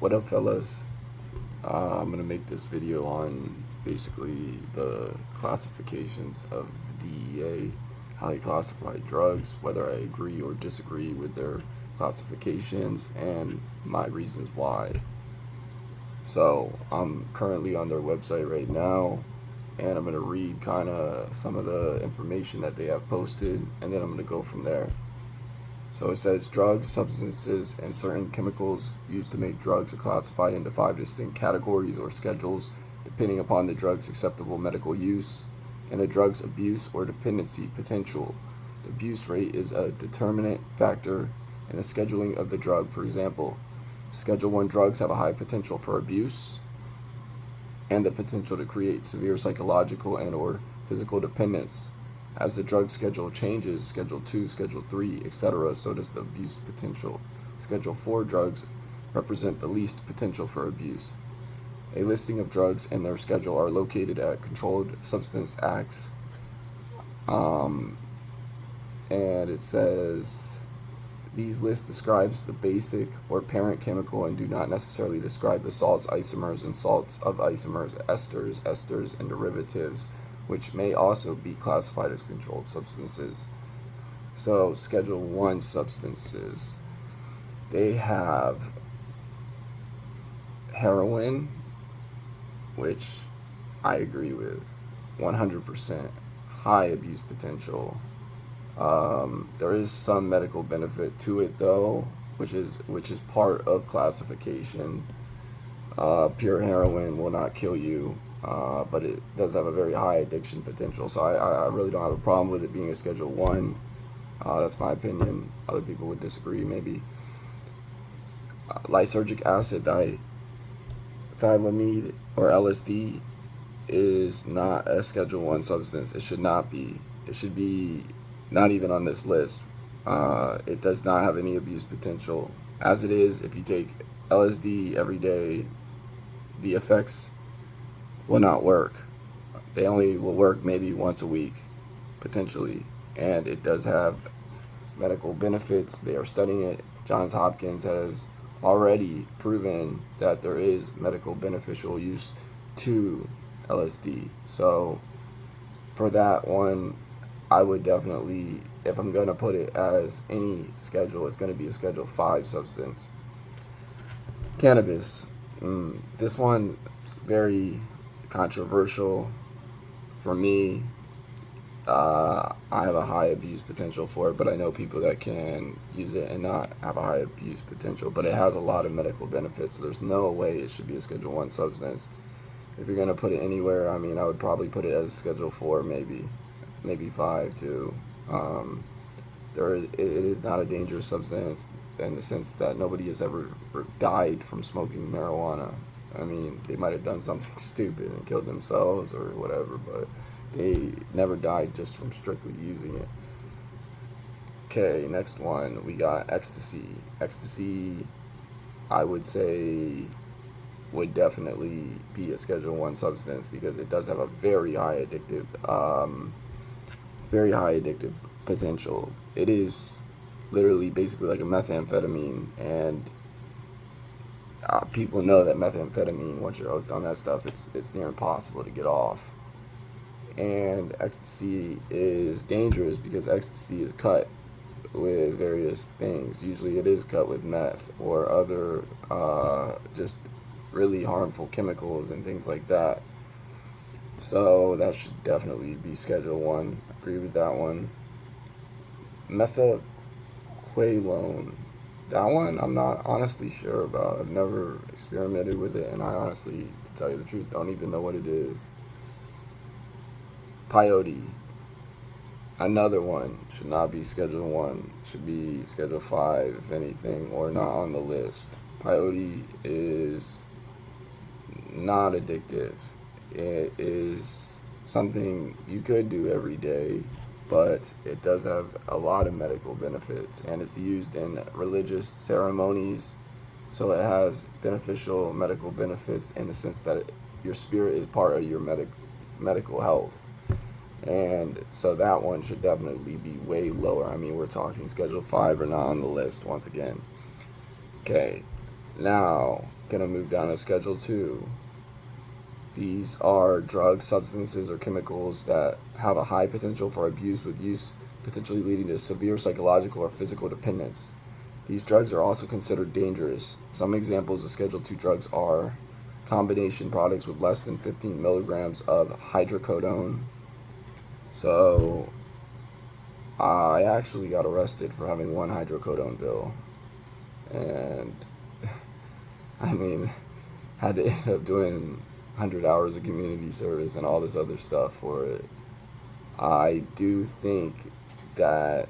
What up, fellas? I'm gonna make this video on basically the classifications of the DEA, how they classify drugs, whether I agree or disagree with their classifications, and my reasons why. So I'm currently on their website right now, and I'm gonna read kind of some of the information that they have posted, and then I'm gonna go from there. So it says drugs, substances, and certain chemicals used to make drugs are classified into 5 distinct categories or schedules depending upon the drug's acceptable medical use and the drug's abuse or dependency potential. The abuse rate is a determinant factor in the scheduling of the drug. For example, Schedule 1 drugs have a high potential for abuse and the potential to create severe psychological and or physical dependence. As the drug schedule changes, Schedule 2, Schedule 3, etc., so does the abuse potential. Schedule 4 drugs represent the least potential for abuse. A listing of drugs and their schedule are located at Controlled Substance Acts. And it says, these lists describes the basic or parent chemical and do not necessarily describe the salts, isomers, and salts of isomers, esters, and derivatives, which may also be classified as controlled substances. So, Schedule 1 substances. They have heroin, which I agree with 100%. High abuse potential. There is some medical benefit to it though, which is part of classification. Pure heroin will not kill you, but it does have a very high addiction potential. So I really don't have a problem with it being a Schedule 1. That's my opinion. Other people would disagree maybe. Lysergic acid thiamide or LSD is not a Schedule 1 substance. It should not be. It should be not even on this list. It does not have any abuse potential. As it is, if you take LSD every day, the effects will not work. They only will work maybe once a week, potentially. And it does have medical benefits. They are studying it. Johns Hopkins has already proven that there is medical beneficial use to LSD. So for that one, I would definitely, if I'm going to put it as any schedule, it's going to be a Schedule 5 substance. Cannabis. This one is very controversial for me. I have a high abuse potential for it, but I know people that can use it and not have a high abuse potential. But it has a lot of medical benefits. So there's no way it should be a Schedule 1 substance. If you're going to put it anywhere, I mean, I would probably put it as Schedule 4 maybe 5 too. It is not a dangerous substance in the sense that nobody has ever died from smoking marijuana. I mean, they might have done something stupid and killed themselves or whatever, but they never died just from strictly using it. Okay, next one, we got ecstasy. Ecstasy, I would say, would definitely be a Schedule 1 substance because it does have a very high addictive potential. It is literally basically like a methamphetamine, and people know that methamphetamine, once you're hooked on that stuff, it's near impossible to get off. And ecstasy is dangerous because ecstasy is cut with various things. Usually it is cut with meth or other just really harmful chemicals and things like that. So that should definitely be Schedule 1. Agree with that one. Methaqualone. That one I'm not honestly sure about. I've never experimented with it, and I honestly, to tell you the truth, don't even know what it is. Peyote. Another one. Should not be Schedule 1. Should be Schedule 5, if anything, or not on the list. Peyote is not addictive. It is something you could do every day, but it does have a lot of medical benefits, and it's used in religious ceremonies, so it has beneficial medical benefits in the sense that your spirit is part of your medical health. And so that one should definitely be way lower. I mean, we're talking Schedule 5 or not on the list once again. Okay, now gonna move down to Schedule 2. These are drugs, substances, or chemicals that have a high potential for abuse, with use potentially leading to severe psychological or physical dependence. These drugs are also considered dangerous. Some examples of Schedule 2 drugs are combination products with less than 15 milligrams of hydrocodone. So, I actually got arrested for having one hydrocodone pill. And, I mean, had to end up doing 100 hours of community service and all this other stuff for it. I do think that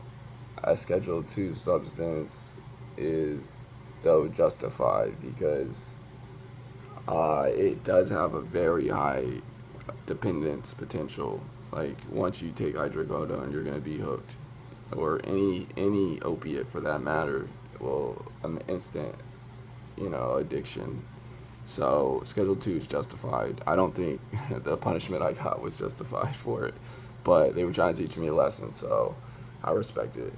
a Schedule 2 substance is, though, justified because it does have a very high dependence potential. Like, once you take hydrocodone, you're going to be hooked. Or any opiate for that matter. Well, an instant, addiction. So Schedule 2 is justified. I don't think the punishment I got was justified for it, but they were trying to teach me a lesson, so I respect it.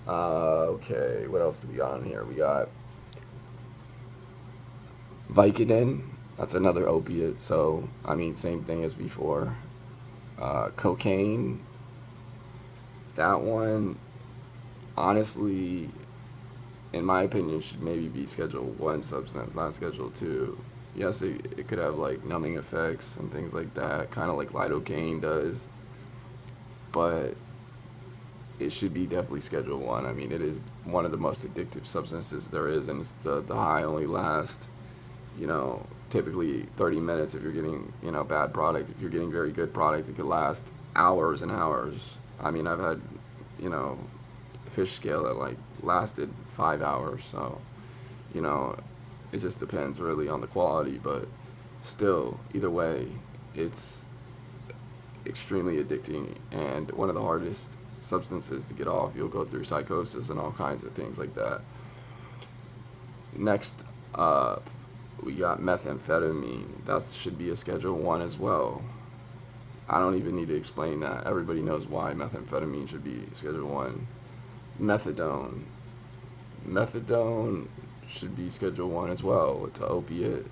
Okay, what else do we got on here? We got Vicodin. That's another opiate, so same thing as before. Cocaine. That one, honestly, in my opinion, should maybe be Schedule 1 substance, not Schedule 2. Yes, it could have like numbing effects and things like that, kind of like lidocaine does, but it should be definitely Schedule 1. It is one of the most addictive substances there is, and it's the high only lasts, typically 30 minutes if you're getting, bad product. If you're getting very good product, it could last hours and hours. I've had, fish scale that like lasted 5 hours, so, it just depends really on the quality, but still, either way, it's extremely addicting and one of the hardest substances to get off. You'll go through psychosis and all kinds of things like that. Next up, we got methamphetamine. That should be a Schedule 1 as well. I don't even need to explain that. Everybody knows why methamphetamine should be Schedule 1. Methadone. Methadone should be Schedule 1 as well. It's an opiate.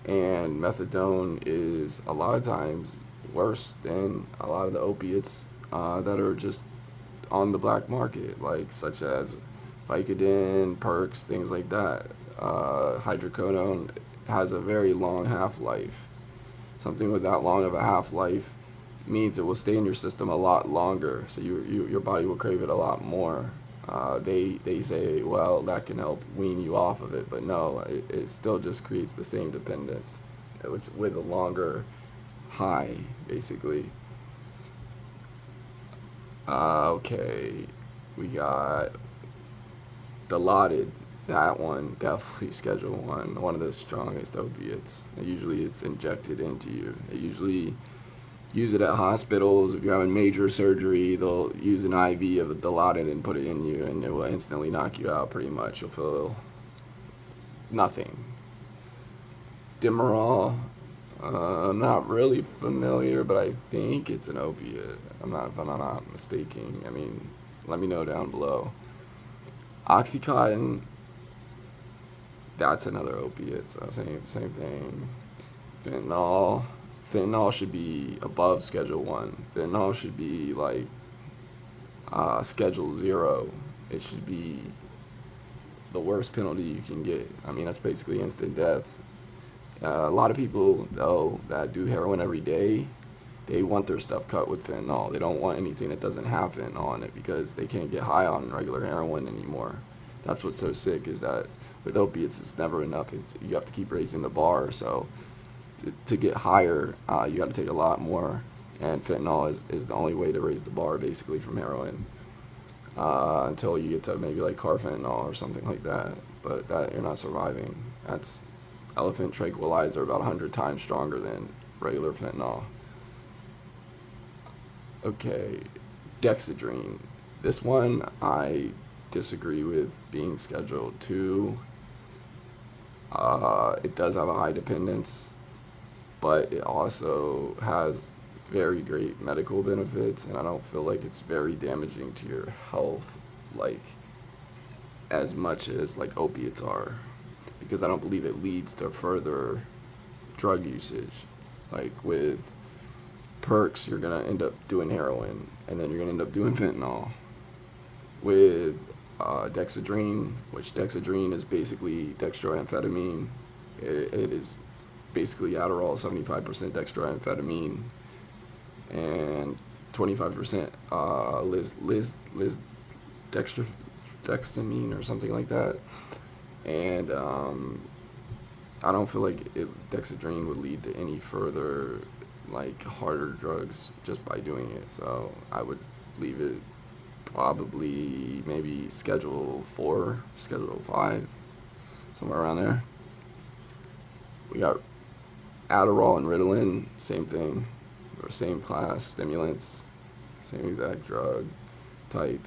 And methadone is a lot of times worse than a lot of the opiates that are just on the black market, like such as Vicodin, Perks, things like that. Hydrocodone has a very long half-life. Something with that long of a half-life means it will stay in your system a lot longer, so your body will crave it a lot more. They say, well, that can help wean you off of it, but no, it still just creates the same dependence, with a longer high, basically. Okay, we got Dilaudid. That one, definitely Schedule 1, one of the strongest opiates. Usually it's injected into you. They usually use it at hospitals. If you're having major surgery, they'll use an IV of Dilaudid and put it in you, and it will instantly knock you out pretty much. You'll feel nothing. Demerol, I'm not really familiar, but I think it's an opiate. If I'm not mistaken. Let me know down below. Oxycontin, that's another opiate, so same thing. Fentanyl should be above Schedule 1. Fentanyl should be like Schedule 0. It should be the worst penalty you can get. That's basically instant death. A lot of people, though, that do heroin every day, they want their stuff cut with fentanyl. They don't want anything that doesn't have fentanyl in it because they can't get high on regular heroin anymore. That's what's so sick, is that with opiates, it's never enough. You have to keep raising the bar. So to get higher, you got to take a lot more. And fentanyl is the only way to raise the bar, basically, from heroin. Until you get to maybe like carfentanil or something like that. But that, you're not surviving. That's elephant tranquilizer, about 100 times stronger than regular fentanyl. Okay, Dexedrine. This one I disagree with being Schedule 2. It does have a high dependence, but it also has very great medical benefits, and I don't feel like it's very damaging to your health, like as much as like opiates are, because I don't believe it leads to further drug usage. Like with perks, you're gonna end up doing heroin, and then you're gonna end up doing fentanyl. With dexedrine, which dexedrine is basically dextroamphetamine. It is basically Adderall, 75% dextroamphetamine, and 25% dexamine or something like that. And I don't feel like dexedrine would lead to any further like harder drugs just by doing it. So I would leave it probably maybe Schedule 4, Schedule 5, somewhere around there. We got Adderall and Ritalin, same thing, or same class, stimulants, same exact drug type.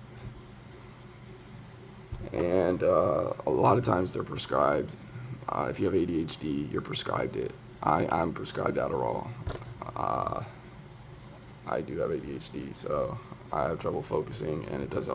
And a lot of times they're prescribed. If you have ADHD, you're prescribed it. I'm prescribed Adderall. I do have ADHD, so I have trouble focusing, and it does